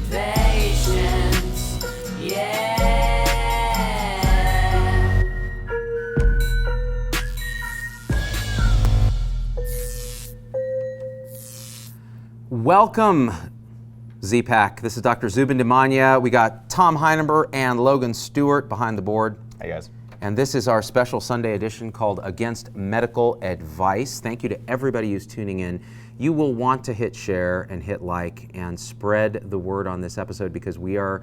patience, yeah. Welcome, Z-Pack. This is Dr. Zubin Demania. We got Tom Heinemberg and Logan Stewart behind the board. Hey guys. And this is our special Sunday edition called Against Medical Advice. Thank you to everybody who's tuning in. You will want to hit share and hit like and spread the word on this episode because we are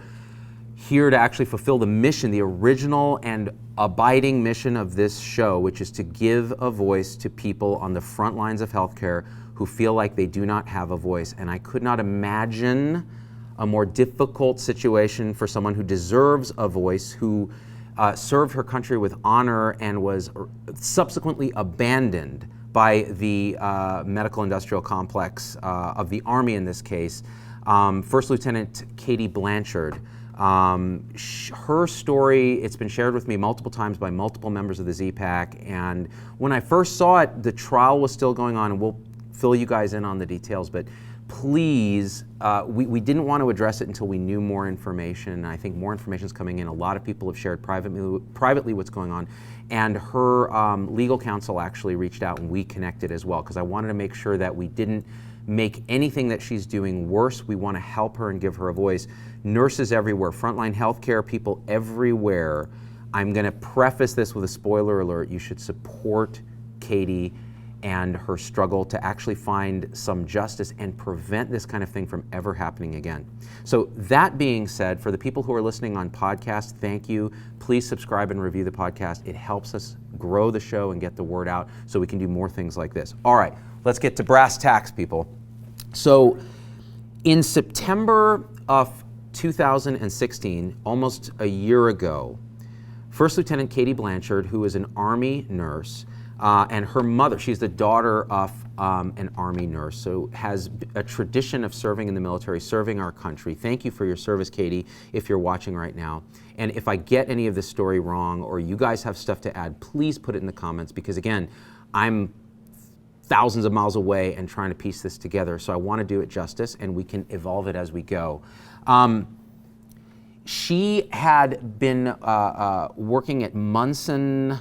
here to actually fulfill the mission, the original and abiding mission of this show, which is to give a voice to people on the front lines of healthcare who feel like they do not have a voice. And I could not imagine a more difficult situation for someone who deserves a voice, who served her country with honor and was subsequently abandoned by the medical industrial complex of the Army in this case. First Lieutenant Katie Blanchard. Her story, it's been shared with me multiple times by multiple members of the Z-Pack, and when I first saw it, the trial was still going on, and we'll fill you guys in on the details, but please, we didn't want to address it until we knew more information. I think more information is coming in. A lot of people have shared privately what's going on, and her legal counsel actually reached out and we connected as well, because I wanted to make sure that we didn't make anything that she's doing worse. We want to help her and give her a voice. Nurses everywhere, frontline healthcare people everywhere. I'm going to preface this with a spoiler alert. You should support Katie and her struggle to actually find some justice and prevent this kind of thing from ever happening again. So that being said, for the people who are listening on podcast, thank you. Please subscribe and review the podcast. It helps us grow the show and get the word out so we can do more things like this. All right, let's get to brass tacks, people. So in September of 2016, almost a year ago, First Lieutenant Katie Blanchard, who is an Army nurse, and her mother, she's the daughter of an Army nurse, so has a tradition of serving in the military, serving our country. Thank you for your service, Katie, if you're watching right now. And if I get any of this story wrong or you guys have stuff to add, please put it in the comments, because again, I'm thousands of miles away and trying to piece this together, so I want to do it justice and we can evolve it as we go. She had been working at Munson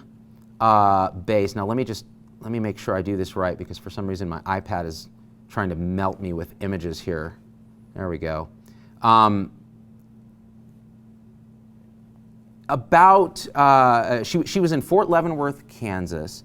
base. Now let me make sure I do this right, because for some reason my iPad is trying to melt me with images here. There we go. She was in Fort Leavenworth, Kansas,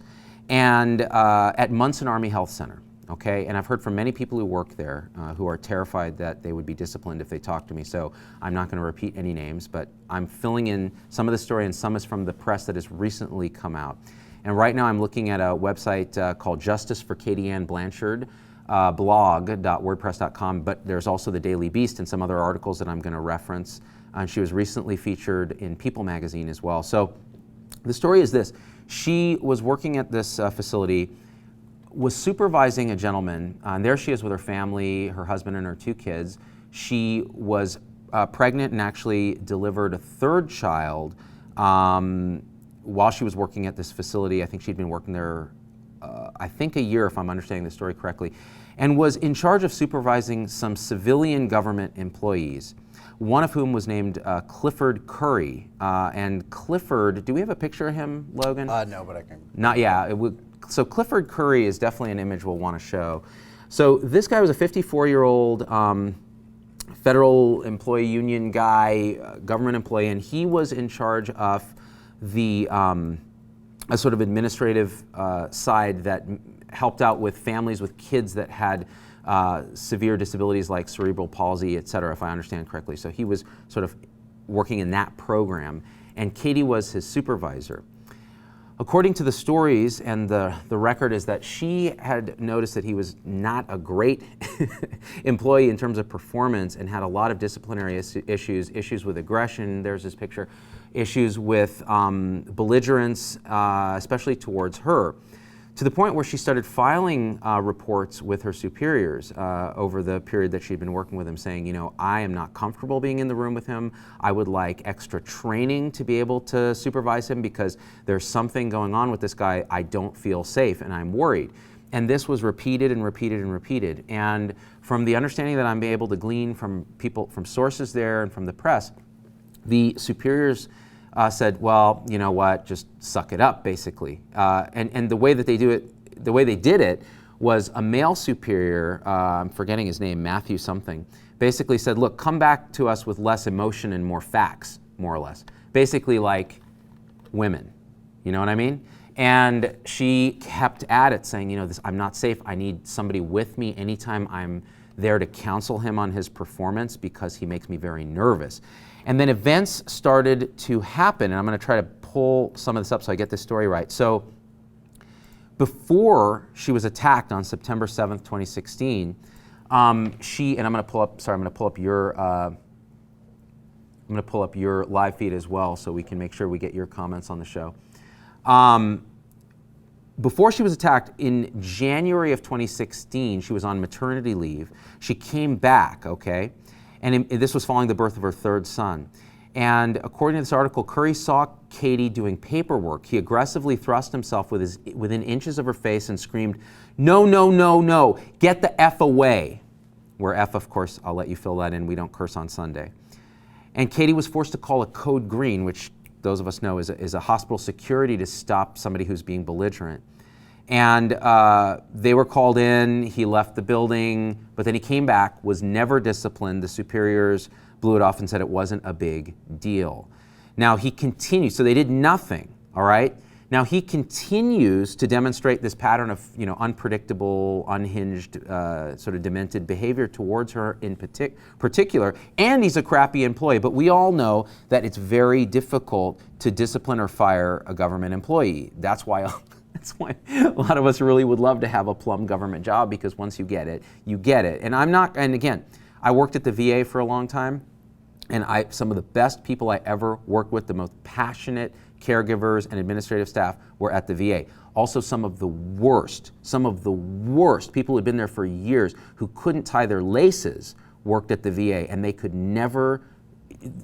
and at Munson Army Health Center. Okay, and I've heard from many people who work there who are terrified that they would be disciplined if they talk to me, so I'm not going to repeat any names, but I'm filling in some of the story and some is from the press that has recently come out. And right now I'm looking at a website called Justice for Katie Ann Blanchard, blog.wordpress.com, but there's also the Daily Beast and some other articles that I'm going to reference. And she was recently featured in People magazine as well. So the story is this. She was working at this facility, was supervising a gentleman, and there she is with her family, her husband and her 2 kids. She was pregnant and actually delivered a 3rd child while she was working at this facility. I think she'd been working there, I think a year, if I'm understanding the story correctly, and was in charge of supervising some civilian government employees, one of whom was named Clifford Curry. And Clifford, do we have a picture of him, Logan? No, but I can. Not, yeah. So Clifford Curry is definitely an image we'll want to show. So this guy was a 54-year-old federal employee union guy, government employee, and he was in charge of the a sort of administrative side that helped out with families with kids that had severe disabilities like cerebral palsy, et cetera, if I understand correctly. So he was sort of working in that program, and Katie was his supervisor. According to the stories, and the record is that she had noticed that he was not a great employee in terms of performance and had a lot of disciplinary issues with aggression, there's this picture, issues with belligerence, especially towards her, to the point where she started filing reports with her superiors over the period that she'd been working with him, saying, you know, I am not comfortable being in the room with him. I would like extra training to be able to supervise him because there's something going on with this guy. I don't feel safe and I'm worried. And this was repeated and repeated and repeated. And from the understanding that I'm able to glean from people, from sources there and from the press, the superiors said, well, you know what, just suck it up, basically. And the way that they do it, the way they did it was a male superior, I'm forgetting his name, Matthew something, basically said, look, come back to us with less emotion and more facts, more or less. Basically like women, you know what I mean? And she kept at it saying, you know, this, I'm not safe. I need somebody with me anytime I'm there to counsel him on his performance because he makes me very nervous. And then events started to happen, and I'm going to try to pull some of this up so I get this story right. So before she was attacked on September 7th, 2016, she, and I'm going to pull up, sorry, I'm going to pull up your live feed as well so we can make sure we get your comments on the show. Before she was attacked in January of 2016, she was on maternity leave. She came back, okay? And this was following the birth of her third son. And according to this article, Curry saw Katie doing paperwork. He aggressively thrust himself within inches of her face and screamed, no, no, no, no, get the F away. Where F, of course, I'll let you fill that in. We don't curse on Sunday. And Katie was forced to call a code green, which those of us know is a hospital security to stop somebody who's being belligerent. And they were called in, he left the building, but then he came back, was never disciplined. The superiors blew it off and said it wasn't a big deal. Now he continues, so they did nothing, all right? Now he continues to demonstrate this pattern of, you know, unpredictable, unhinged, sort of demented behavior towards her in particular, and he's a crappy employee. But we all know that it's very difficult to discipline or fire a government employee. That's why a lot of us really would love to have a plum government job, because once you get it, you get it. And again, I worked at the VA for a long time, and some of the best people I ever worked with, the most passionate caregivers and administrative staff were at the VA. Also some of the worst people who had been there for years who couldn't tie their laces worked at the VA, and they could never,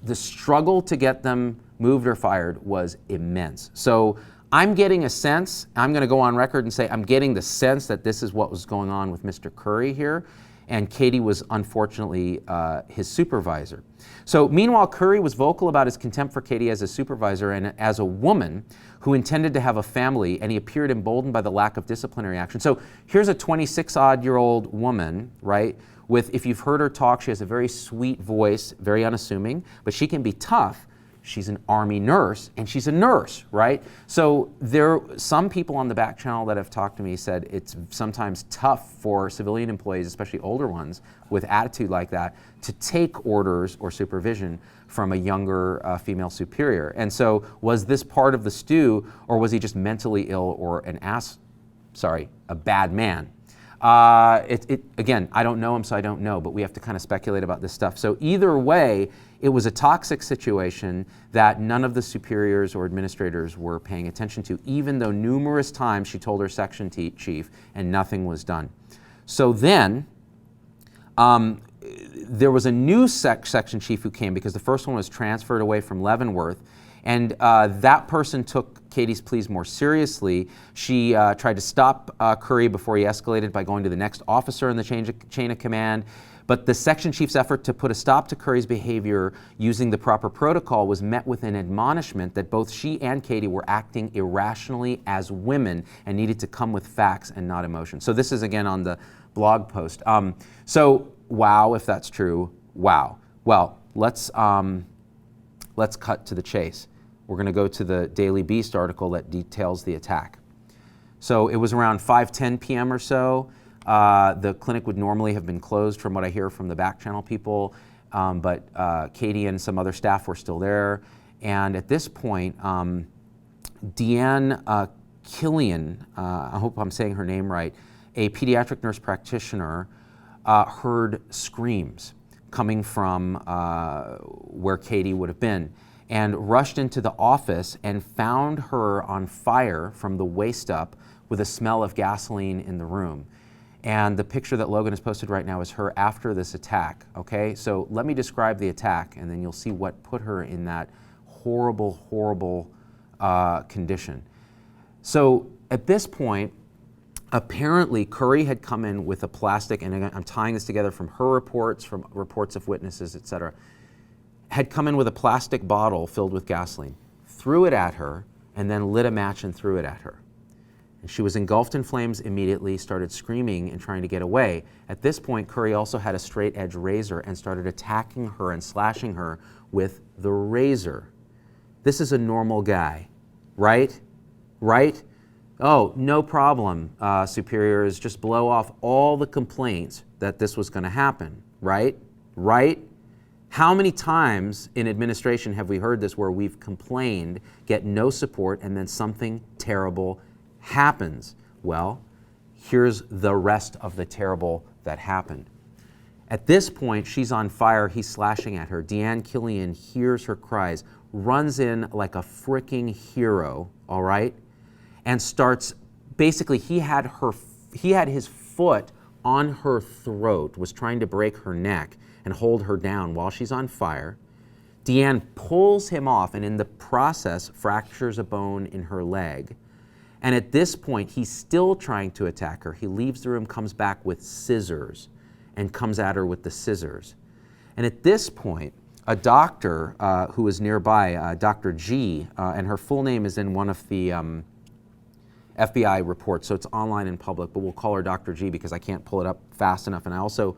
the struggle to get them moved or fired was immense. So I'm getting a sense, I'm going to go on record and say I'm getting the sense that this is what was going on with Mr. Curry here, and Katie was unfortunately his supervisor. So meanwhile, Curry was vocal about his contempt for Katie as a supervisor and as a woman who intended to have a family, and he appeared emboldened by the lack of disciplinary action. So here's a 26-odd-year-old woman, right, with, if you've heard her talk, she has a very sweet voice, very unassuming, but she can be tough. She's an Army nurse, and she's a nurse, right? So some people on the back channel that have talked to me said it's sometimes tough for civilian employees, especially older ones, with attitude like that, to take orders or supervision from a younger female superior. And so was this part of the stew, or was he just mentally ill or a bad man? Again, I don't know him, so I don't know, but we have to kind of speculate about this stuff. So either way, it was a toxic situation that none of the superiors or administrators were paying attention to, even though numerous times she told her section chief and nothing was done. So then, there was a new section chief who came, because the first one was transferred away from Leavenworth, and that person took Katie's pleas more seriously. She tried to stop Curry before he escalated by going to the next officer in the chain of command. But the section chief's effort to put a stop to Curry's behavior using the proper protocol was met with an admonishment that both she and Katie were acting irrationally as women and needed to come with facts and not emotion. So this is again on the blog post. So wow, if that's true, wow. Well, let's cut to the chase. We're going to go to the Daily Beast article that details the attack. So it was around 5:10 p.m. or so. The clinic would normally have been closed from what I hear from the back channel people, but Katie and some other staff were still there. And at this point, Deanne Killian, I hope I'm saying her name right, a pediatric nurse practitioner, heard screams coming from where Katie would have been, and rushed into the office and found her on fire from the waist up with a smell of gasoline in the room. And the picture that Logan has posted right now is her after this attack, okay? So let me describe the attack, and then you'll see what put her in that horrible, horrible condition. So at this point, Apparently, Curry had come in with a plastic, and I'm tying this together from her reports, from reports of witnesses, etc., had come in with a plastic bottle filled with gasoline, threw it at her, and then lit a match and threw it at her. And she was engulfed in flames immediately, started screaming and trying to get away. At this point, Curry also had a straight edge razor and started attacking her and slashing her with the razor. This is a normal guy, right? Right? Oh, no problem, superiors, just blow off all the complaints that this was going to happen, right? Right? How many times in administration have we heard this where we've complained, get no support, and then something terrible happens? Well, here's the rest of the terrible that happened. At this point, she's on fire, he's slashing at her. Deanne Killian hears her cries, runs in like a freaking hero, all right? And starts, basically he had his foot on her throat, was trying to break her neck and hold her down while she's on fire. Deanne pulls him off and in the process fractures a bone in her leg. And at this point, he's still trying to attack her. He leaves the room, comes back with scissors and comes at her with the scissors. And at this point, a doctor who was nearby, Dr. G, and her full name is in one of the FBI reports, so it's online in public, but we'll call her Dr. G because I can't pull it up fast enough. And I also,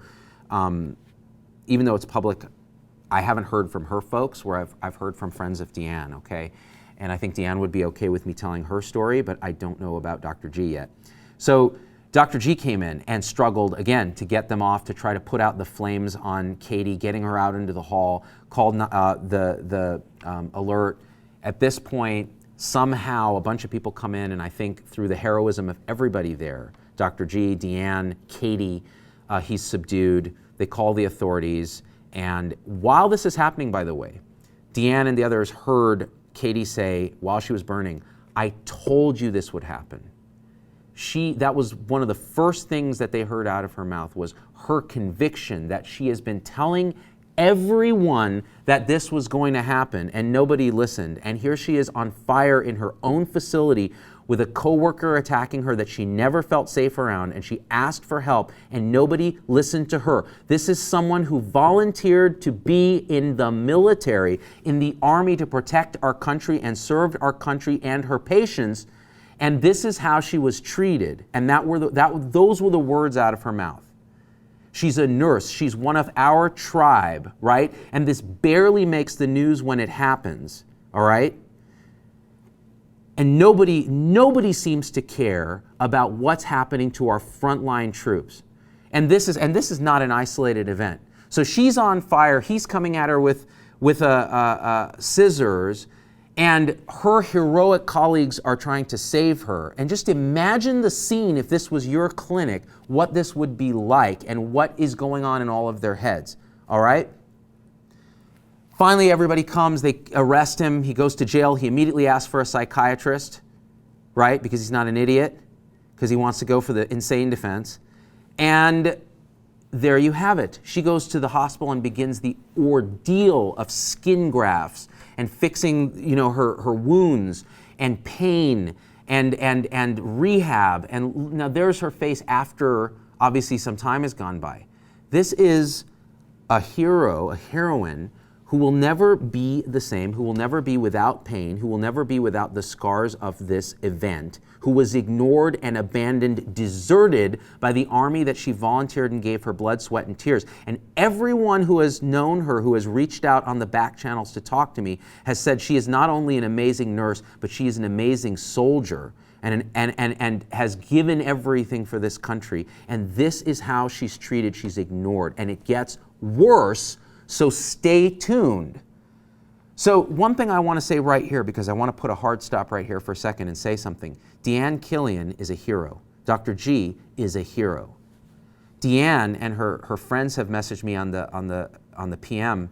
even though it's public, I haven't heard from her folks, where I've heard from friends of Deanne, okay? And I think Deanne would be okay with me telling her story, but I don't know about Dr. G yet. So Dr. G came in and struggled, again, to get them off, to try to put out the flames on Katie, getting her out into the hall, called the alert. At this point, somehow a bunch of people come in, and I think through the heroism of everybody there, Dr. G, Deanne, Katie, he's subdued. They call the authorities. And while this is happening, by the way, Deanne and the others heard Katie say, while she was burning, "I told you this would happen." That was one of the first things that they heard out of her mouth, was her conviction that she has been telling everyone that this was going to happen, and nobody listened. And here she is on fire in her own facility with a coworker attacking her that she never felt safe around, and she asked for help and nobody listened to her. This is someone who volunteered to be in the military, in the army, to protect our country and served our country and her patients, and this is how she was treated. And those were the words out of her mouth. She's a nurse. She's one of our tribe, right? And this barely makes the news when it happens, all right? And nobody seems to care about what's happening to our frontline troops. And this is not an isolated event. So she's on fire. He's coming at her with scissors, and her heroic colleagues are trying to save her. And just imagine the scene if this was your clinic, what this would be like and what is going on in all of their heads, all right? Finally, everybody comes, they arrest him, he goes to jail, he immediately asks for a psychiatrist, right? Because he's not an idiot, because he wants to go for the insane defense. And there you have it. She goes to the hospital and begins the ordeal of skin grafts and fixing, her wounds and pain and rehab. And now there's her face after, obviously, some time has gone by. This is a hero, a heroine, who will never be the same, who will never be without pain, who will never be without the scars of this event, who was ignored and abandoned, deserted by the army that she volunteered and gave her blood, sweat, and tears. And everyone who has known her, who has reached out on the back channels to talk to me, has said she is not only an amazing nurse, but she is an amazing soldier and has given everything for this country. And this is how she's treated. She's ignored. And it gets worse. So stay tuned. So one thing I want to say right here, because I want to put a hard stop right here for a second and say something. Deanne Killian is a hero. Dr. G is a hero. Deanne and her friends have messaged me on the PM.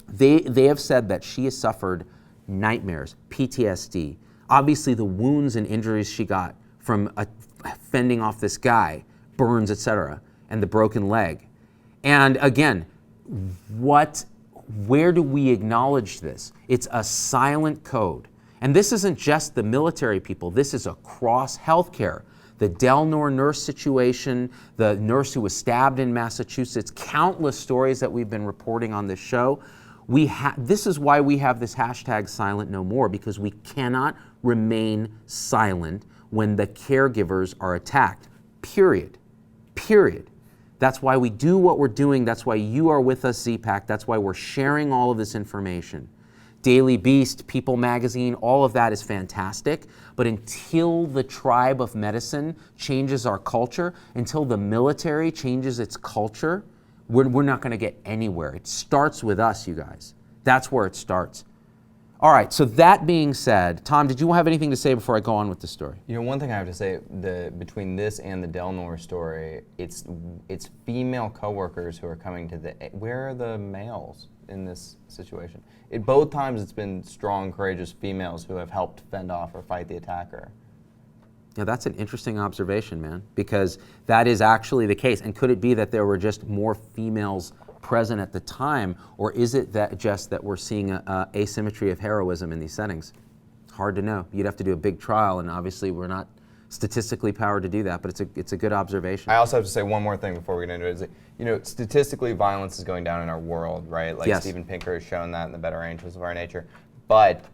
They have said that she has suffered nightmares, PTSD. Obviously the wounds and injuries she got from fending off this guy, burns, etc., and the broken leg. And again, where do we acknowledge this? It's a silent code. And this isn't just the military people, this is across healthcare. the Delnor nurse situation, the nurse who was stabbed in Massachusetts, countless stories that we've been reporting on this show. This is why we have this hashtag silentnomore, because we cannot remain silent when the caregivers are attacked, period. That's why we do what we're doing. That's why you are with us, Z-Pack. That's why we're sharing all of this information. Daily Beast, People Magazine, all of that is fantastic. But until the tribe of medicine changes our culture, until the military changes its culture, we're not going to get anywhere. It starts with us, you guys. That's where it starts. All right, so that being said, Tom, did you have anything to say before I go on with the story? You know, one thing I have to say, between this and the Delnor story, it's female coworkers who are coming to where are the males in this situation? Both times it's been strong, courageous females who have helped fend off or fight the attacker. Yeah, that's an interesting observation, man, because that is actually the case. And could it be that there were just more females present at the time, or is it that we're seeing a asymmetry of heroism in these settings? Hard to know. You'd have to do a big trial, and obviously we're not statistically powered to do that, but it's a good observation. I also have to say one more thing before we get into it. Is that, you know, statistically violence is going down in our world, right? Like yes. Steven Pinker has shown that in The Better Angels of Our Nature. But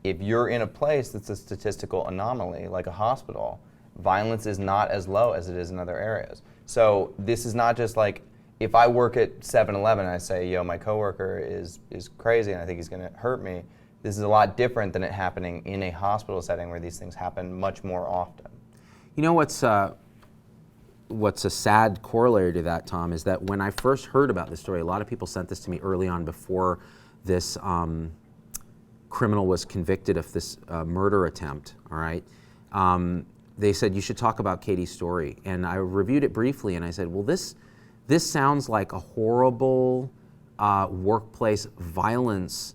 if you're in a place that's a statistical anomaly, like a hospital, violence is not as low as it is in other areas. So this is not just like, if I work at 7-Eleven and I say, yo, my coworker is crazy and I think he's going to hurt me, this is a lot different than it happening in a hospital setting where these things happen much more often. You know what's a sad corollary to that, Tom, is that when I first heard about this story, a lot of people sent this to me early on before this criminal was convicted of this murder attempt, all right? They said, you should talk about Katie's story. And I reviewed it briefly and I said, well, this sounds like a horrible workplace violence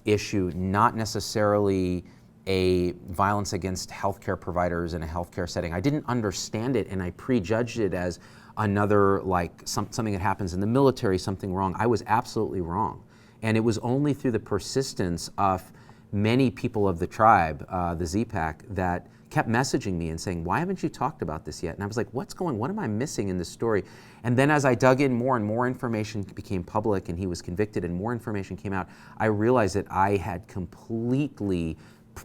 issue, not necessarily a violence against healthcare providers in a healthcare setting. I didn't understand it, and I prejudged it as another, like something that happens in the military, something wrong. I was absolutely wrong. And it was only through the persistence of many people of the tribe, the Z-Pack, that kept messaging me and saying, why haven't you talked about this yet? And I was like, what am I missing in this story? And then as I dug in more and more information became public and he was convicted and more information came out, I realized that I had completely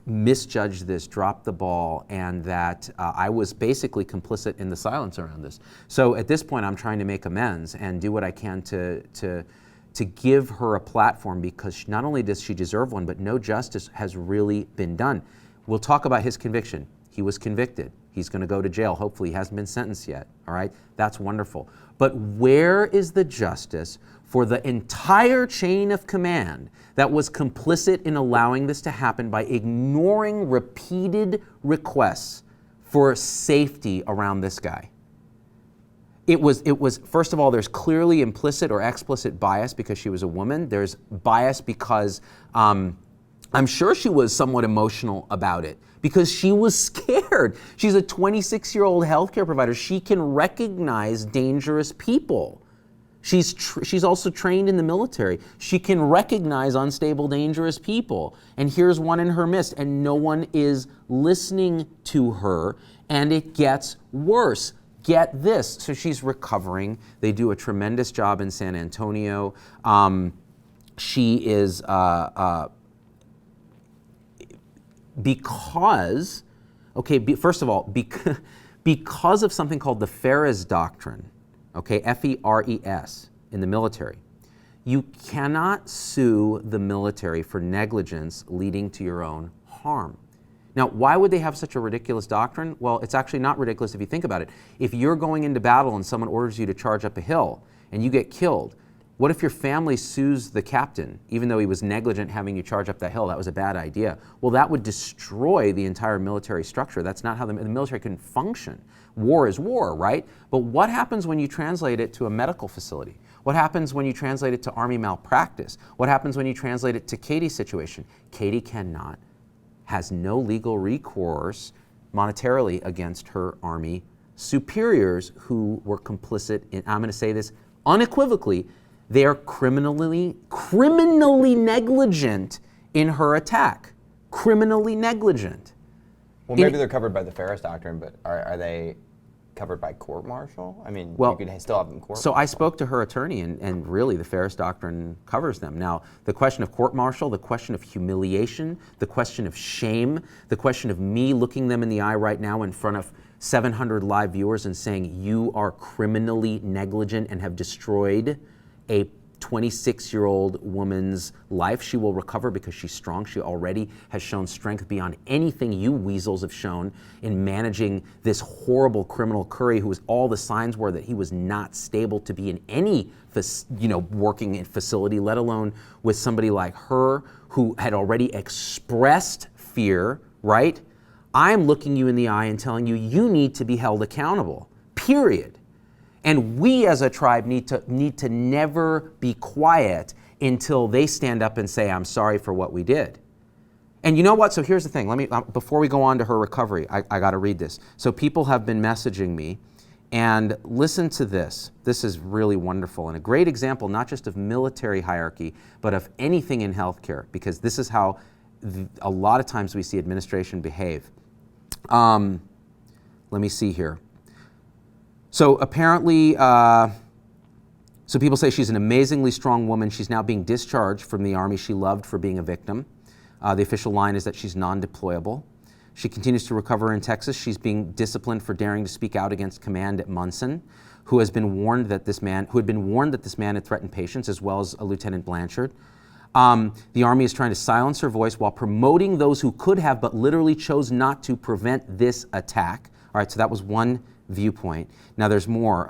misjudged this, dropped the ball, and that I was basically complicit in the silence around this. So at this point, I'm trying to make amends and do what I can to give her a platform, because not only does she deserve one, but no justice has really been done. We'll talk about his conviction. He was convicted. He's going to go to jail. Hopefully, he hasn't been sentenced yet. All right? That's wonderful. But where is the justice for the entire chain of command that was complicit in allowing this to happen by ignoring repeated requests for safety around this guy? It was, first of all, there's clearly implicit or explicit bias because she was a woman. There's bias because I'm sure she was somewhat emotional about it because she was scared. She's a 26-year-old healthcare provider. She can recognize dangerous people. She's also trained in the military. She can recognize unstable, dangerous people. And here's one in her midst, and no one is listening to her, and it gets worse. Get this. So she's recovering. They do a tremendous job in San Antonio. She is, because, okay, first of all, because of something called the Ferres Doctrine, okay, F-E-R-E-S, in the military, you cannot sue the military for negligence leading to your own harm. Now, why would they have such a ridiculous doctrine? Well, it's actually not ridiculous if you think about it. If you're going into battle and someone orders you to charge up a hill and you get killed, what if your family sues the captain, even though he was negligent having you charge up that hill? That was a bad idea. Well, that would destroy the entire military structure. That's not how the military can function. War is war, right? But what happens when you translate it to a medical facility? What happens when you translate it to Army malpractice? What happens when you translate it to Katie's situation? Katie has no legal recourse monetarily against her Army superiors who were complicit in, I'm going to say this unequivocally, they are criminally negligent in her attack. Criminally negligent. Well, maybe they're covered by the Ferris Doctrine, but are they covered by court-martial? I mean, well, you could still have them court. So I spoke to her attorney, and really the Ferris Doctrine covers them. Now, the question of court-martial, the question of humiliation, the question of shame, the question of me looking them in the eye right now in front of 700 live viewers and saying, you are criminally negligent and have destroyed a 26-year-old woman's life. She will recover because she's strong. She already has shown strength beyond anything you weasels have shown in managing this horrible criminal Curry, who was, all the signs were that he was not stable to be in any working in facility, let alone with somebody like her who had already expressed fear, right? I'm looking you in the eye and telling you, you need to be held accountable, period. And we as a tribe need to never be quiet until they stand up and say, I'm sorry for what we did. And you know what? So here's the thing. Let me before we go on to her recovery, I got to read this. So people have been messaging me, and listen to this. This is really wonderful and a great example, not just of military hierarchy, but of anything in healthcare, because this is how a lot of times we see administration behave. Let me see here. So apparently, so people say she's an amazingly strong woman. She's now being discharged from the army she loved for being a victim. The official line is that she's non-deployable. She continues to recover in Texas. She's being disciplined for daring to speak out against command at Munson, who had been warned that this man had threatened patients, as well as a Lieutenant Blanchard. The Army is trying to silence her voice while promoting those who could have but literally chose not to prevent this attack. All right, so that was one viewpoint. Now there's more.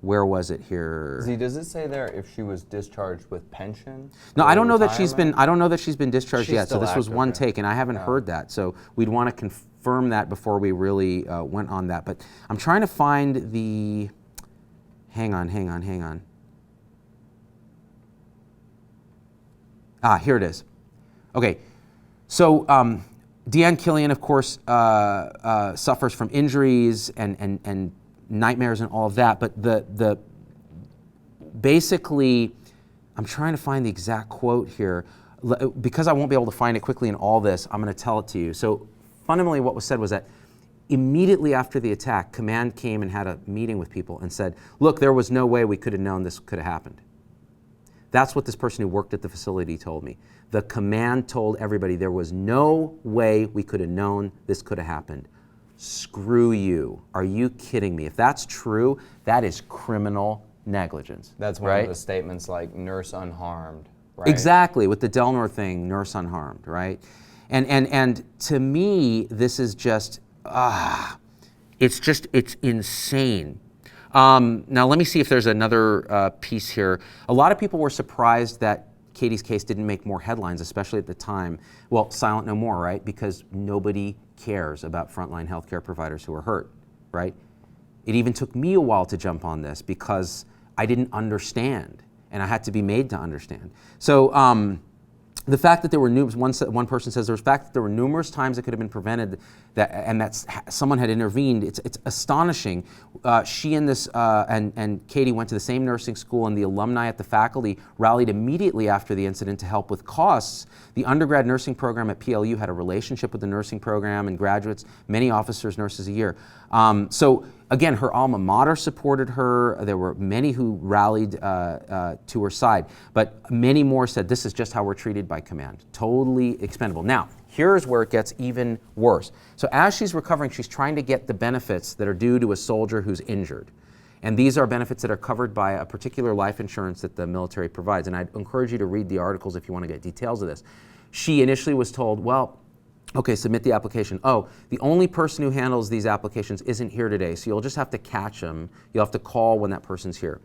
Where was it here? Z, does it say there if she was discharged with pension? No, I don't know that she's been. I don't know that she's been discharged She's yet. So still this was active, one right? take, and I haven't heard that. So we'd want to confirm that before we really went on that. But I'm trying to find the. Hang on. Here it is. Okay, so Deanne Killian, of course, suffers from injuries and nightmares and all of that, but the basically, I'm trying to find the exact quote here. Because I won't be able to find it quickly in all this, I'm going to tell it to you. So fundamentally what was said was that immediately after the attack, command came and had a meeting with people and said, look, there was no way we could have known this could have happened. That's what this person who worked at the facility told me. The command told everybody there was no way we could have known this could have happened. Screw you. Are you kidding me? If that's true, that is criminal negligence. That's one right? of the statements like nurse unharmed, right? Exactly, with the Delnor thing, nurse unharmed, right? And to me, this is just, it's insane. Now let me see if there's another piece here. A lot of people were surprised that Katie's case didn't make more headlines, especially at the time. Well, silent no more, right? Because nobody cares about frontline healthcare providers who are hurt, right? It even took me a while to jump on this because I didn't understand, and I had to be made to understand. So the fact that there were one person says the fact that there were numerous times it could have been prevented, and that someone had intervened. It's astonishing. She and and Katie went to the same nursing school, and the alumni at the faculty rallied immediately after the incident to help with costs. The undergrad nursing program at PLU had a relationship with the nursing program and graduates, many officers, nurses a year. So again, her alma mater supported her. There were many who rallied to her side, but many more said this is just how we're treated by command. Totally expendable. Now, here's where it gets even worse. So as she's recovering, she's trying to get the benefits that are due to a soldier who's injured. And these are benefits that are covered by a particular life insurance that the military provides. And I'd encourage you to read the articles if you want to get details of this. She initially was told, well, okay, submit the application. Oh, the only person who handles these applications isn't here today, so you'll just have to catch them. You'll have to call when that person's here.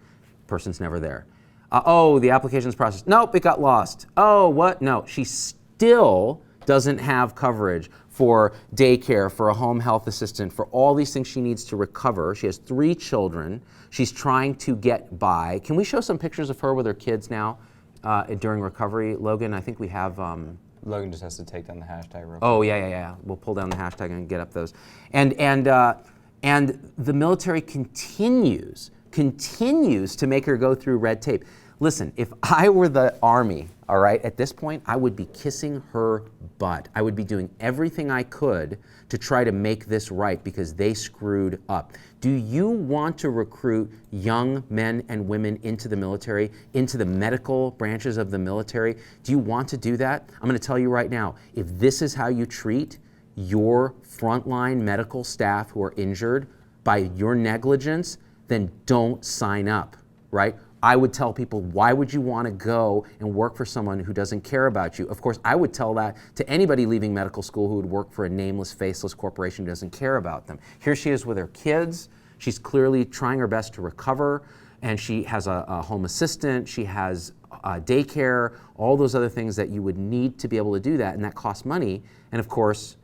Person's never there. Oh, the application's processed. Nope, it got lost. Oh, what? No, she still doesn't have coverage for daycare, for a home health assistant, for all these things she needs to recover. She has 3 children. She's trying to get by. Can we show some pictures of her with her kids now during recovery? Logan, I think we have... Logan just has to take down the hashtag real quick. Oh, yeah. We'll pull down the hashtag and get up those. And the military continues to make her go through red tape. Listen, if I were the Army, all right, at this point, I would be kissing her butt. I would be doing everything I could to try to make this right because they screwed up. Do you want to recruit young men and women into the military, into the medical branches of the military? Do you want to do that? I'm going to tell you right now, if this is how you treat your frontline medical staff who are injured by your negligence, then don't sign up, right? I would tell people, why would you want to go and work for someone who doesn't care about you? Of course, I would tell that to anybody leaving medical school who would work for a nameless, faceless corporation who doesn't care about them. Here she is with her kids. She's clearly trying her best to recover, and she has a home assistant. She has daycare, all those other things that you would need to be able to do that, and that costs money. And of course,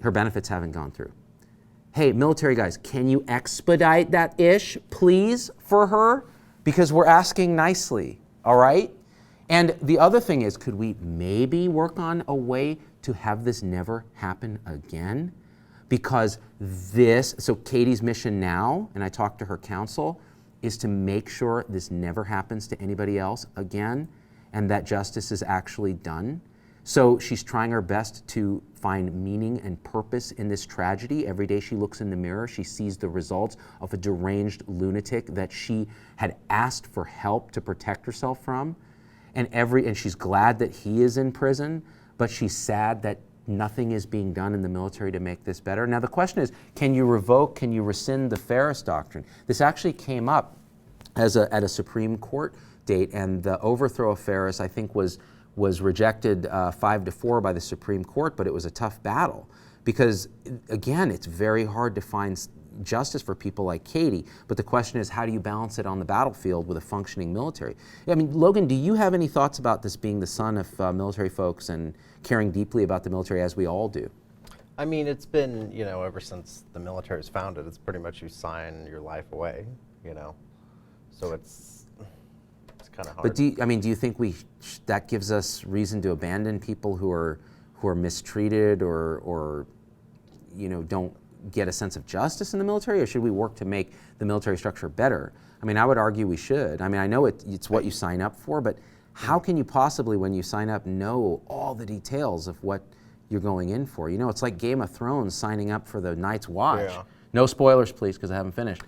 her benefits haven't gone through. Hey, military guys, can you expedite that ish, please, for her? Because we're asking nicely, all right? And the other thing is, could we maybe work on a way to have this never happen again? Because so Katie's mission now, and I talked to her counsel, is to make sure this never happens to anybody else again and that justice is actually done. So she's trying her best to find meaning and purpose in this tragedy. Every day she looks in the mirror, she sees the results of a deranged lunatic that she had asked for help to protect herself from. And she's glad that he is in prison, but she's sad that nothing is being done in the military to make this better. Now the question is, can you rescind the Ferris Doctrine? This actually came up at a Supreme Court date, and the overthrow of Ferris, I think, was rejected 5-4 by the Supreme Court, but it was a tough battle because, again, it's very hard to find justice for people like Katie. But the question is, how do you balance it on the battlefield with a functioning military? I mean, Logan, do you have any thoughts about this, being the son of military folks and caring deeply about the military, as we all do? I mean, it's been, ever since the military was founded, it's pretty much you sign your life away, So it's kind of hard. But do you think that gives us reason to abandon people who are mistreated or don't get a sense of justice in the military, or should we work to make the military structure better? I mean, I would argue we should. I mean, I know it's what you sign up for, but how can you possibly, when you sign up, know all the details of what you're going in for? It's like Game of Thrones signing up for the Night's Watch. Yeah. No spoilers, please, because I haven't finished.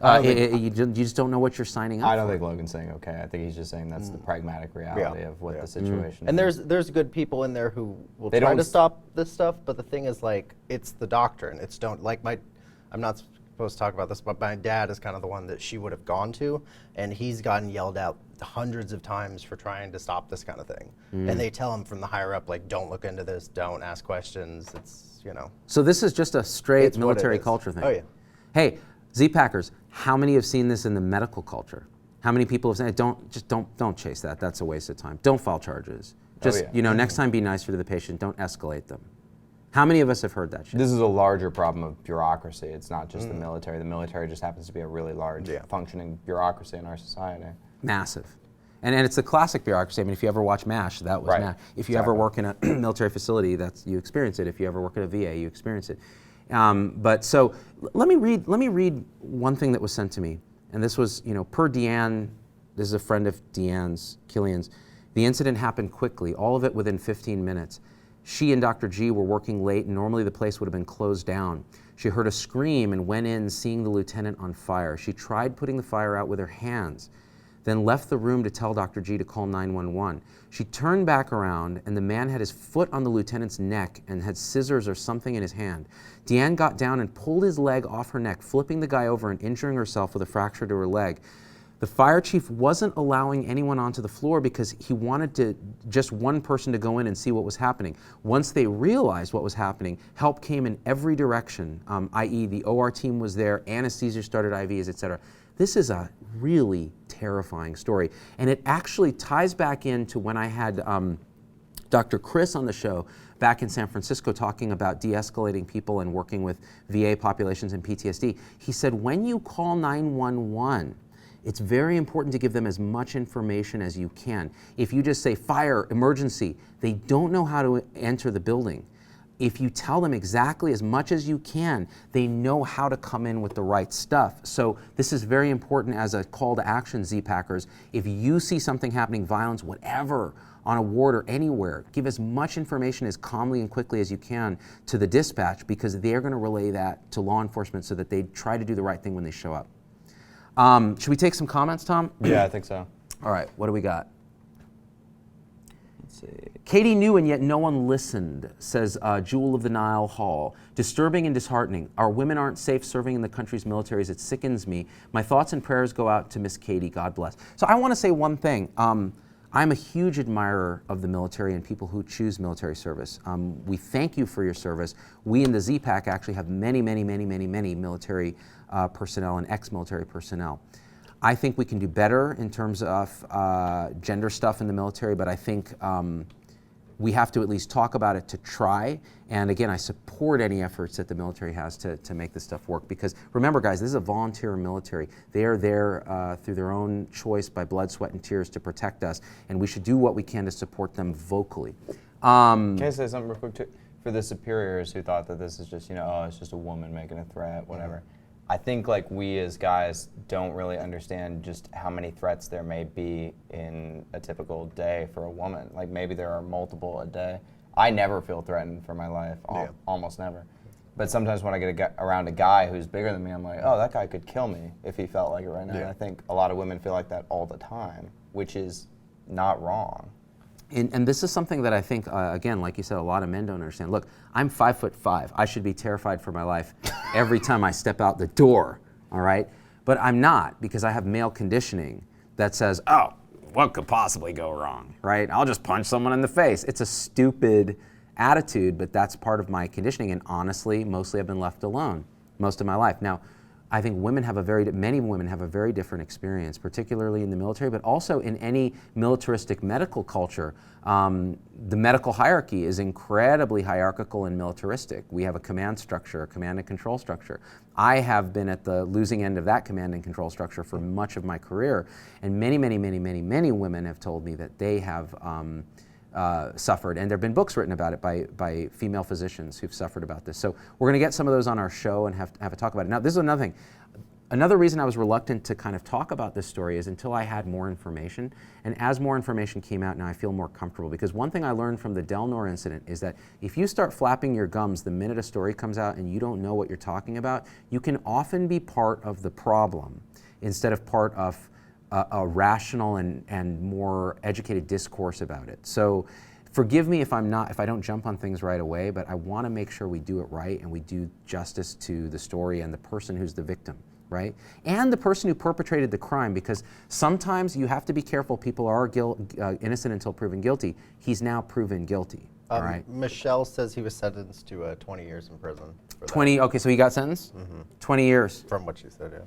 You just don't know what you're signing up for. I don't think Logan's saying okay. I think he's just saying that's the pragmatic reality of what the situation is. And there's good people in there who will try to stop this stuff, but the thing is, like, it's the doctrine. I'm not supposed to talk about this, but my dad is kind of the one that she would have gone to, and he's gotten yelled at hundreds of times for trying to stop this kind of thing. And they tell him from the higher up, like, don't look into this, don't ask questions. It's, So this is just a straight military culture thing. Oh yeah. Hey, Z-Packers, how many have seen this in the medical culture? How many people have said, don't chase that. That's a waste of time. Don't file charges. Just, next time be nicer to the patient. Don't escalate them. How many of us have heard that shit? This is a larger problem of bureaucracy. It's not just the military. The military just happens to be a really large functioning bureaucracy in our society. Massive. And it's the classic bureaucracy. I mean, if you ever watch MASH, that was MASH. If you ever work in a military facility, you experience it. If you ever work at a VA, you experience it. But so let me read one thing that was sent to me, and this was, per Deanne. This is a friend of Deanne's, Killian's. The incident happened quickly, all of it within 15 minutes. She and Dr. G were working late, and normally the place would have been closed down. She heard a scream and went in, seeing the lieutenant on fire. She tried putting the fire out with her hands, then left the room to tell Dr. G to call 911. She turned back around, and the man had his foot on the lieutenant's neck and had scissors or something in his hand. Deanne got down and pulled his leg off her neck, flipping the guy over and injuring herself with a fracture to her leg. The fire chief wasn't allowing anyone onto the floor because he wanted just one person to go in and see what was happening. Once they realized what was happening, help came in every direction, i.e. the OR team was there, anesthesia started IVs, etc. This is a really terrifying story. And it actually ties back into when I had Dr. Chris on the show back in San Francisco talking about de-escalating people and working with VA populations and PTSD. He said, when you call 911, it's very important to give them as much information as you can. If you just say fire, emergency, they don't know how to enter the building. if you tell them exactly as much as you can, they know how to come in with the right stuff. So this is very important as a call to action, Z-Packers. If you see something happening, violence, whatever, on a ward or anywhere, give as much information as calmly and quickly as you can to the dispatch, because they're going to relay that to law enforcement so that they try to do the right thing when they show up. Should we take some comments, Tom? Yeah, I think so. All right, what do we got? Let's see. Katie knew and yet no one listened, says Jewel of the Nile Hall. Disturbing and disheartening. Our women aren't safe serving in the country's militaries. It sickens me. My thoughts and prayers go out to Miss Katie. God bless. So I want to say one thing. I'm a huge admirer of the military and people who choose military service. We thank you for your service. We in the Z-Pack actually have many military personnel and ex-military personnel. I think we can do better in terms of gender stuff in the military, but I think we have to at least talk about it to try. And again, I support any efforts that the military has to make this stuff work, because remember guys, this is a volunteer military. They are there through their own choice by blood, sweat, and tears to protect us, and we should do what we can to support them vocally. Can I say something real quick too? For the superiors who thought that this is just, oh, it's just a woman making a threat, whatever. I think like we as guys don't really understand just how many threats there may be in a typical day for a woman. Like maybe there are multiple a day. I never feel threatened for my life, almost never. But sometimes when I get around a guy who's bigger than me, I'm like, oh, that guy could kill me if he felt like it right now. And I think a lot of women feel like that all the time, which is not wrong. And this is something that I think, again, like you said, a lot of men don't understand. Look, I'm 5'5". I should be terrified for my life every time I step out the door, all right? But I'm not, because I have male conditioning that says, oh, what could possibly go wrong, right? I'll just punch someone in the face. It's a stupid attitude, but that's part of my conditioning. And honestly, mostly I've been left alone most of my life. Now, I think many women have a very different experience, particularly in the military, but also in any militaristic medical culture. The medical hierarchy is incredibly hierarchical and militaristic. We have a command structure, a command and control structure. I have been at the losing end of that command and control structure for much of my career, and many women have told me that they have suffered, and there have been books written about it by female physicians who've suffered about this. So we're going to get some of those on our show and have a talk about it. Now, this is another thing. Another reason I was reluctant to kind of talk about this story is until I had more information. And as more information came out, now I feel more comfortable. Because one thing I learned from the Delnor incident is that if you start flapping your gums the minute a story comes out and you don't know what you're talking about, you can often be part of the problem instead of part of a rational and more educated discourse about it. So forgive me if I don't jump on things right away, but I want to make sure we do it right and we do justice to the story and the person who's the victim, right? And the person who perpetrated the crime, because sometimes you have to be careful. People are innocent until proven guilty. He's now proven guilty, all right? Michelle says he was sentenced to 20 years in prison. For 20, okay, so he got sentenced? 20 years. From what she said, yeah.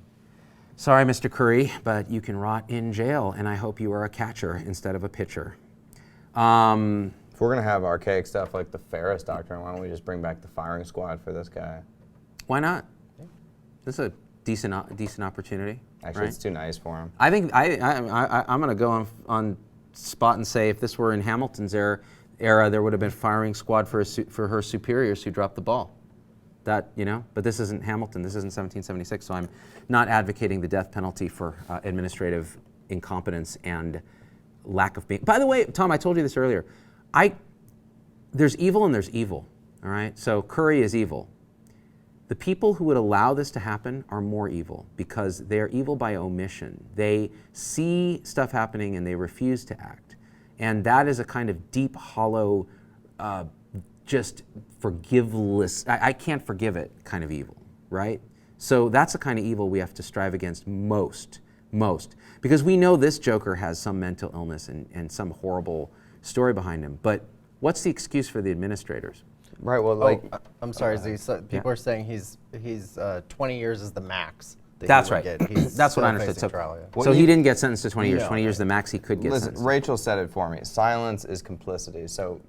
Sorry, Mr. Curry, but you can rot in jail, and I hope you are a catcher instead of a pitcher. If we're going to have archaic stuff like the Ferris Doctrine, why don't we just bring back the firing squad for this guy? Why not? This is a decent opportunity. Actually, right? It's too nice for him. I think I'm going to go on spot and say if this were in Hamilton's era, there would have been firing squad for her superiors who dropped the ball. But this isn't Hamilton. This isn't 1776, so I'm not advocating the death penalty for administrative incompetence and lack of being. By the way, Tom, I told you this earlier. There's evil and there's evil, all right? So Curry is evil. The people who would allow this to happen are more evil because they're evil by omission. They see stuff happening and they refuse to act. And that is a kind of deep, hollow, just forgiveless, I can't forgive it kind of evil, right? So that's the kind of evil we have to strive against most. Because we know this Joker has some mental illness and some horrible story behind him. But what's the excuse for the administrators? Right, well, I'm sorry, people are saying he's 20 years is the max. That's right. That's what I understood. So he didn't get sentenced to 20 years. 20 years is the max he could get sentenced. Rachel said it for me. Silence is complicity. So,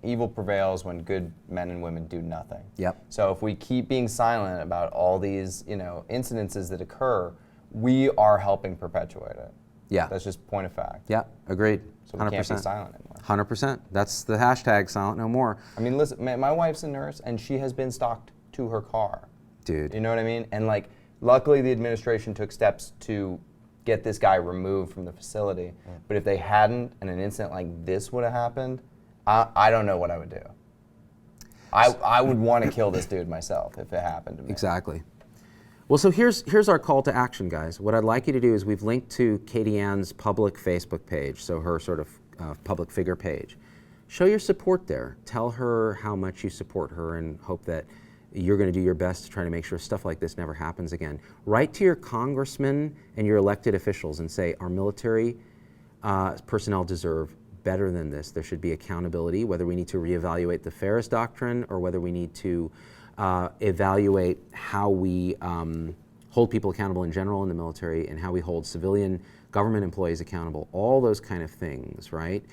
evil prevails when good men and women do nothing. Yep. So if we keep being silent about all these, incidences that occur, we are helping perpetuate it. Yeah. That's just point of fact. Yeah, agreed. So we can't be silent anymore. 100%. That's the hashtag silent no more. I mean, listen, my wife's a nurse, and she has been stalked to her car. Dude. You know what I mean? And like, luckily the administration took steps to get this guy removed from the facility. But if they hadn't, and an incident like this would have happened, I don't know what I would do. I would want to kill this dude myself if it happened to me. Exactly. Well, so here's our call to action, guys. What I'd like you to do is we've linked to Katie Ann's public Facebook page, so her sort of public figure page. Show your support there. Tell her how much you support her and hope that you're going to do your best to try to make sure stuff like this never happens again. Write to your congressmen and your elected officials and say, our military personnel deserve better than this. There should be accountability, whether we need to reevaluate the Ferris Doctrine or whether we need to evaluate how we hold people accountable in general in the military and how we hold civilian government employees accountable, all those kind of things, right?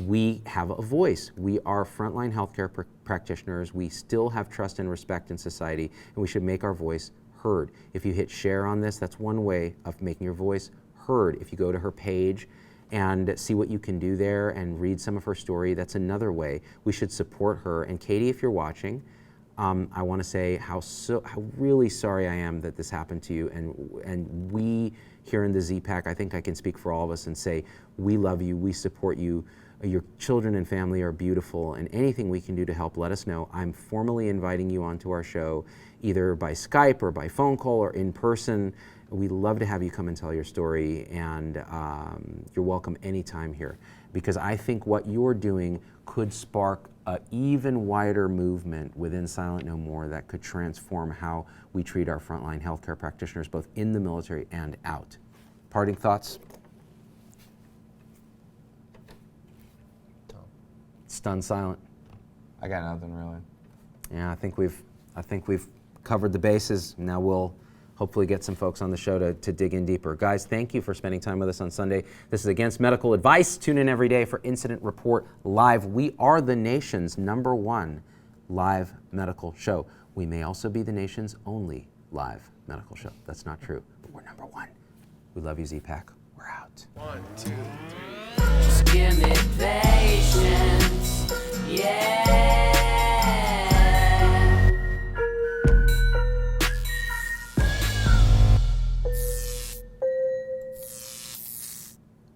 We have a voice. We are frontline healthcare practitioners. We still have trust and respect in society, and we should make our voice heard. If you hit share on this, that's one way of making your voice heard. If you go to her page and see what you can do there and read some of her story, that's another way. We should support her. And Katie, if you're watching, I want to say how really sorry I am that this happened to you, and we here in the Z-Pack, I think I can speak for all of us and say we love you, we support you, your children and family are beautiful, and anything we can do to help, let us know. I'm formally inviting you onto our show, either by Skype or by phone call or in person. We'd love to have you come and tell your story, and you're welcome anytime here, because I think what you're doing could spark an even wider movement within Silent No More that could transform how we treat our frontline healthcare practitioners, both in the military and out. Parting thoughts? Stunned silent. I got nothing really. Yeah, I think we've covered the bases. Now we'll hopefully get some folks on the show to dig in deeper. Guys, thank you for spending time with us on Sunday. This is Against Medical Advice. Tune in every day for Incident Report Live. We are the nation's #1 live medical show. We may also be the nation's only live medical show. That's not true, but we're #1. We love you, Z-Pack. We're out. 1, 2, 3. Just give me that.